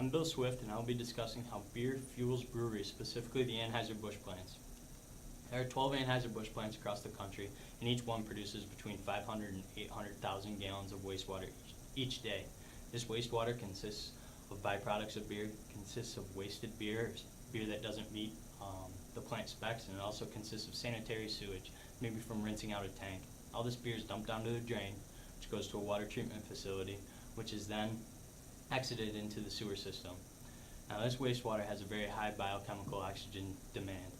I'm Bill Swift, and I'll be discussing how beer fuels breweries, specifically the Anheuser-Busch plants. There are 12 Anheuser-Busch plants across the country, and each one produces between 500 and 800,000 gallons of wastewater each day. This wastewater consists of byproducts of beer, consists of wasted beer, beer that doesn't meet the plant specs, and it also consists of sanitary sewage, maybe from rinsing out a tank. All this beer is dumped down to the drain, which goes to a water treatment facility, which is then exited into the sewer system. Now, this wastewater has a very high biochemical oxygen demand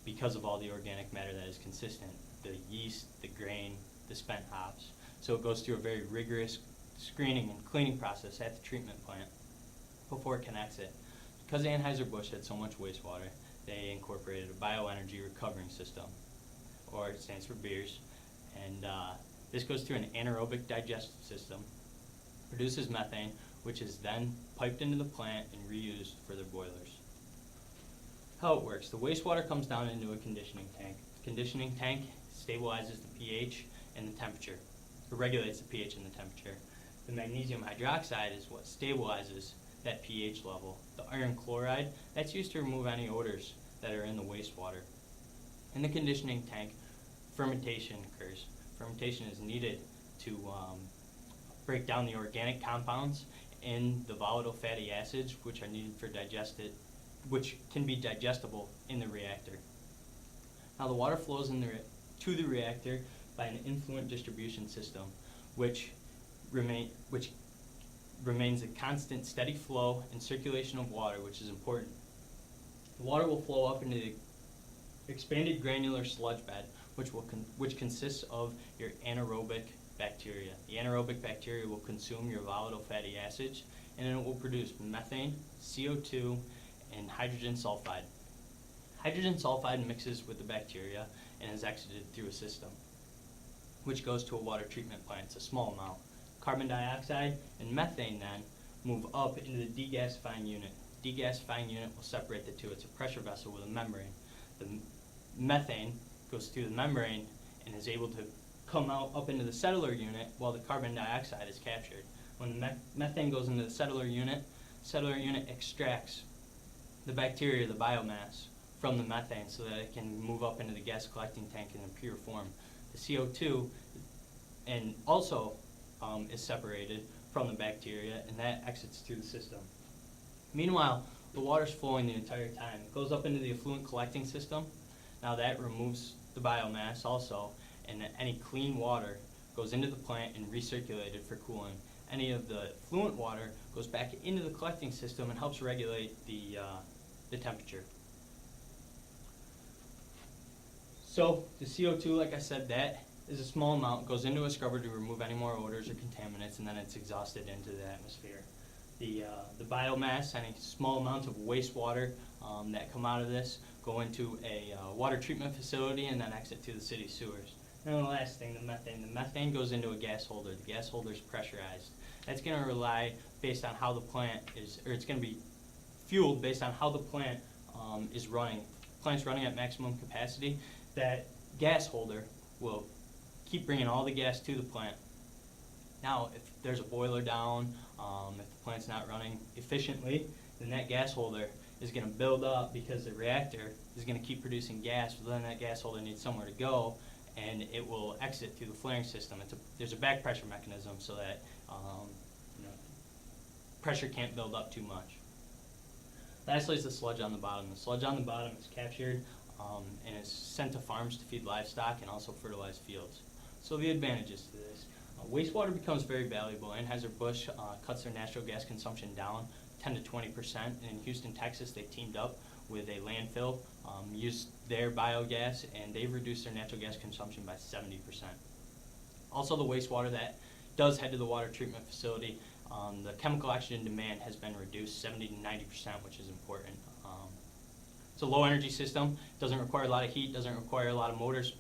because of all the organic matter that is consistent, the yeast, the grain, the spent hops. So it goes through a very rigorous screening and cleaning process at the treatment plant before it can exit. Because Anheuser-Busch had so much wastewater, they incorporated a bioenergy recovering system, or it stands for BEERS, and this goes through an anaerobic digestive system, produces methane, which is then piped into the plant and reused for their boilers. How it works: the wastewater comes down into a conditioning tank. The conditioning tank stabilizes the pH and the temperature. It regulates the pH and the temperature. The magnesium hydroxide is what stabilizes that pH level. The iron chloride, that's used to remove any odors that are in the wastewater. In the conditioning tank, fermentation occurs. Fermentation is needed to break down the organic compounds in the volatile fatty acids, which are needed for which can be digestible in the reactor. Now, the water flows to the reactor by an influent distribution system, which remains a constant, steady flow and circulation of water, which is important. The water will flow up into the expanded granular sludge bed, which consists of your anaerobic bacteria. The anaerobic bacteria will consume your volatile fatty acids, and then it will produce methane, CO2, and hydrogen sulfide. Hydrogen sulfide mixes with the bacteria and is exited through a system, which goes to a water treatment plant. It's a small amount. Carbon dioxide and methane then move up into the degasifying unit. Degasifying unit will separate the two. It's a pressure vessel with a membrane. The methane goes through the membrane and is able to come out up into the settler unit while the carbon dioxide is captured. When the methane goes into the settler unit extracts the bacteria, the biomass, from the methane so that it can move up into the gas collecting tank in a pure form. The CO2 and also is separated from the bacteria, and that exits through the system. Meanwhile, the water's flowing the entire time. It goes up into the effluent collecting system. Now that removes the biomass also, and any clean water goes into the plant and recirculated for cooling. Any of the effluent water goes back into the collecting system and helps regulate the temperature. So the CO2, like I said, that is a small amount, goes into a scrubber to remove any more odors or contaminants, and then it's exhausted into the atmosphere. The biomass, any small amounts of wastewater that come out of this, go into a water treatment facility and then exit to the city sewers. And then the last thing, the methane. The methane goes into a gas holder. The gas holder is pressurized. That's going to rely based on how the plant is, or it's going to be fueled based on how the plant is running. If the plant's running at maximum capacity, that gas holder will keep bringing all the gas to the plant. Now, if there's a boiler down, if the plant's not running efficiently, then that gas holder is going to build up because the reactor is going to keep producing gas, but then that gas holder needs somewhere to go, and it will exit through the flaring system. There's a back pressure mechanism so that pressure can't build up too much. Lastly is the sludge on the bottom. The sludge on the bottom is captured and is sent to farms to feed livestock and also fertilize fields. So the advantages to this. Wastewater becomes very valuable. Anheuser-Busch cuts their natural gas consumption down 10 to 20%. And in Houston, Texas, they teamed up with a landfill, used their biogas, and they've reduced their natural gas consumption by 70%. Also, the wastewater that does head to the water treatment facility, the chemical oxygen demand has been reduced 70 to 90%, which is important. It's a low energy system, doesn't require a lot of heat, doesn't require a lot of motors,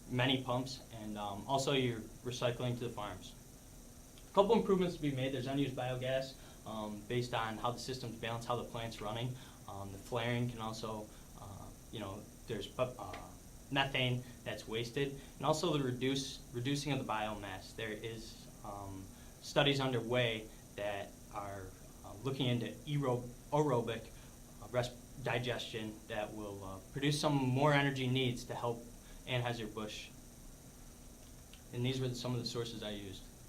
many pumps, and also you're recycling to the farms. A couple improvements to be made. There's unused biogas based on how the system's balanced, how the plant's running. The flaring can also, there's methane that's wasted, and also the reducing of the biomass. There is studies underway that are looking into aerobic digestion that will produce some more energy needs to help Anheuser-Busch. And these were some of the sources I used.